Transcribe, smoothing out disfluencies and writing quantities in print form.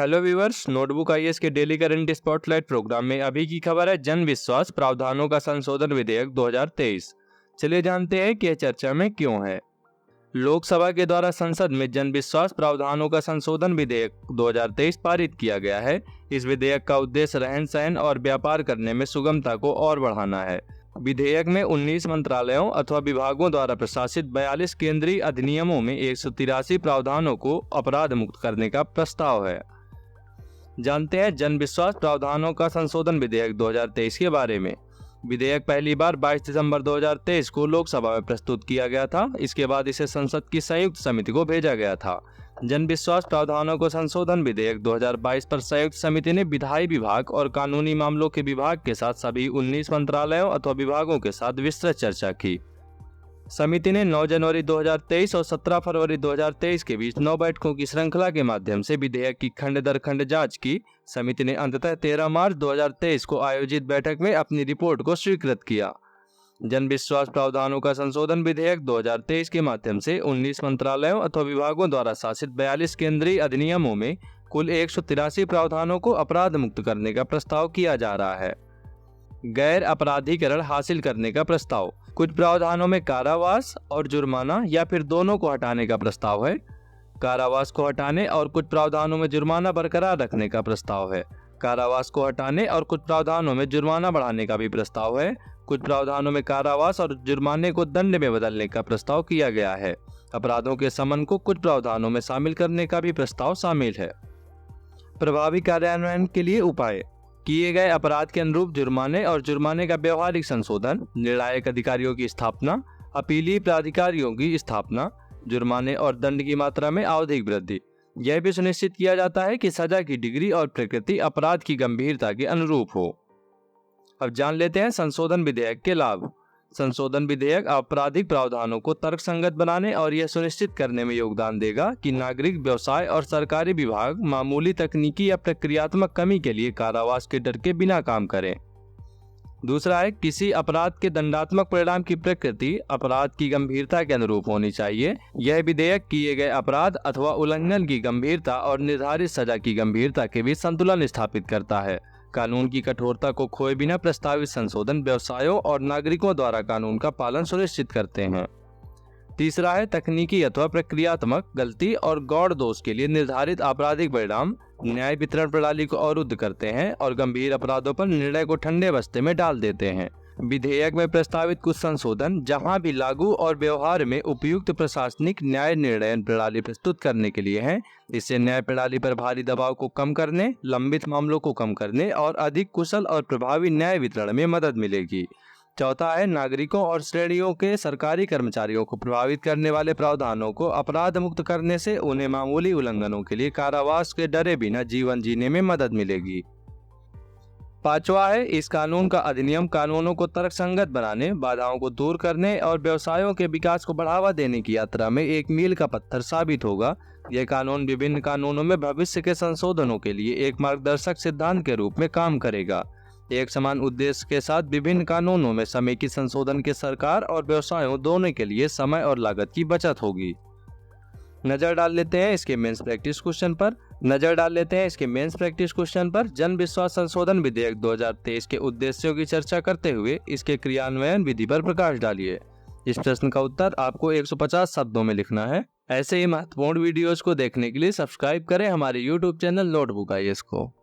Hello viewers, notebook IAS के daily current spotlight programme में अभी की खबर है जन विश्वास प्रावधानों का संशोधन विधेयक 2023। चलिए जानते हैं कि यह चर्चा में क्यों है। लोकसभा के द्वारा संसद में जन विश्वास प्रावधानों का संशोधन विधेयक 2023 पारित किया गया है। इस विधेयक का उद्देश्य रहन सहन और व्यापार करने में सुगमता को और बढ़ाना है। विधेयक में 19 मंत्रालयों अथवा विभागों द्वारा प्रशासित 42 केंद्रीय अधिनियमों में 183 प्रावधानों को अपराध मुक्त करने का प्रस्ताव है। जानते हैं जन विश्वास प्रावधानों का संशोधन विधेयक 2023 के बारे में। विधेयक पहली बार 22 दिसंबर 2023 को लोकसभा में प्रस्तुत किया गया था। इसके बाद इसे संसद की संयुक्त समिति को भेजा गया था। जन विश्वास प्रावधानों को संशोधन विधेयक 2022 पर संयुक्त समिति ने विधायी विभाग और कानूनी मामलों के विभाग के साथ सभी 19 मंत्रालयों अथवा विभागों के साथ विस्तृत चर्चा की। समिति ने 9 जनवरी 2023 और 17 फरवरी 2023 के बीच 9 बैठकों की श्रृंखला के माध्यम से विधेयक की खंड दर खंड जांच की। समिति ने अंततः 13 मार्च 2023 को आयोजित बैठक में अपनी रिपोर्ट को स्वीकृत किया। जन विश्वास प्रावधानों का संशोधन विधेयक 2023 के माध्यम से 19 मंत्रालयों अथवा विभागों द्वारा शासित 42 केंद्रीय अधिनियमों में कुल 183 प्रावधानों को अपराध मुक्त करने का प्रस्ताव किया जा रहा है। गैर अपराधीकरण हासिल करने का प्रस्ताव। कुछ प्रावधानों में कारावास और जुर्माना या फिर दोनों को हटाने का प्रस्ताव है। कारावास को हटाने और कुछ प्रावधानों में जुर्माना बरकरार रखने का प्रस्ताव है। कारावास को हटाने और कुछ प्रावधानों में जुर्माना बढ़ाने का भी प्रस्ताव है। कुछ प्रावधानों में कारावास और जुर्माने को दंड में बदलने का प्रस्ताव किया गया है। अपराधों के समन को कुछ प्रावधानों में शामिल करने का भी प्रस्ताव शामिल है। प्रभावी कार्यान्वयन के लिए उपाय। किए गए अपराध के अनुरूप जुर्माने और जुर्माने का व्यवहारिक संशोधन, निर्णायक अधिकारियों की स्थापना, अपीलीय प्राधिकारियों की स्थापना, जुर्माने और दंड की मात्रा में आवधिक वृद्धि। यह भी सुनिश्चित किया जाता है कि सजा की डिग्री और प्रकृति अपराध की गंभीरता के अनुरूप हो। अब जान लेते हैं संशोधन विधेयक के लाभ। संशोधन विधेयक आपराधिक प्रावधानों को तर्कसंगत बनाने और यह सुनिश्चित करने में योगदान देगा कि नागरिक, व्यवसाय और सरकारी विभाग मामूली तकनीकी या प्रक्रियात्मक कमी के लिए कारावास के डर के बिना काम करें। दूसरा है, किसी अपराध के दंडात्मक परिणाम की प्रकृति अपराध की गंभीरता के अनुरूप होनी चाहिए। यह विधेयक किए गए अपराध अथवा उल्लंघन की गंभीरता और निर्धारित सजा की गंभीरता के बीच संतुलन स्थापित करता है। कानून की कठोरता को खोए बिना प्रस्तावित संशोधन व्यवसायों और नागरिकों द्वारा कानून का पालन सुनिश्चित करते हैं। तीसरा है, तकनीकी अथवा प्रक्रियात्मक गलती और गौण दोष के लिए निर्धारित आपराधिक परिणाम न्याय वितरण प्रणाली को अवरुद्ध करते हैं और गंभीर अपराधों पर निर्णय को ठंडे बस्ते में डाल देते हैं। विधेयक में प्रस्तावित कुछ संशोधन जहां भी लागू और व्यवहार में उपयुक्त प्रशासनिक न्याय निर्णय प्रणाली प्रस्तुत करने के लिए हैं। इससे न्याय प्रणाली पर भारी दबाव को कम करने, लंबित मामलों को कम करने और अधिक कुशल और प्रभावी न्याय वितरण में मदद मिलेगी। चौथा है, नागरिकों और श्रेणियों के सरकारी कर्मचारियों को प्रभावित करने वाले प्रावधानों को अपराध मुक्त करने से उन्हें मामूली उल्लंघनों के लिए कारावास के डरे बिना जीवन जीने में मदद मिलेगी। पांचवा है, इस कानून का अधिनियम कानूनों को तर्कसंगत बनाने, बाधाओं को दूर करने और व्यवसायों के विकास को बढ़ावा देने की यात्रा में एक मील का पत्थर साबित होगा। यह कानून विभिन्न कानूनों में भविष्य के संशोधनों के लिए एक मार्गदर्शक सिद्धांत के रूप में काम करेगा। एक समान उद्देश्य के साथ विभिन्न कानूनों में समेकित संशोधन के सरकार और व्यवसायों दोनों के लिए समय और लागत की बचत होगी। नजर डाल लेते हैं इसके मेंस प्रैक्टिस क्वेश्चन पर। जन विश्वास संशोधन विधेयक 2023 के उद्देश्यों की चर्चा करते हुए इसके क्रियान्वयन विधि पर प्रकाश डालिए। इस प्रश्न का उत्तर आपको 150 शब्दों में लिखना है। ऐसे ही महत्वपूर्ण वीडियोज को देखने के लिए सब्सक्राइब करें हमारे YouTube चैनल नोटबुक आईएएस को।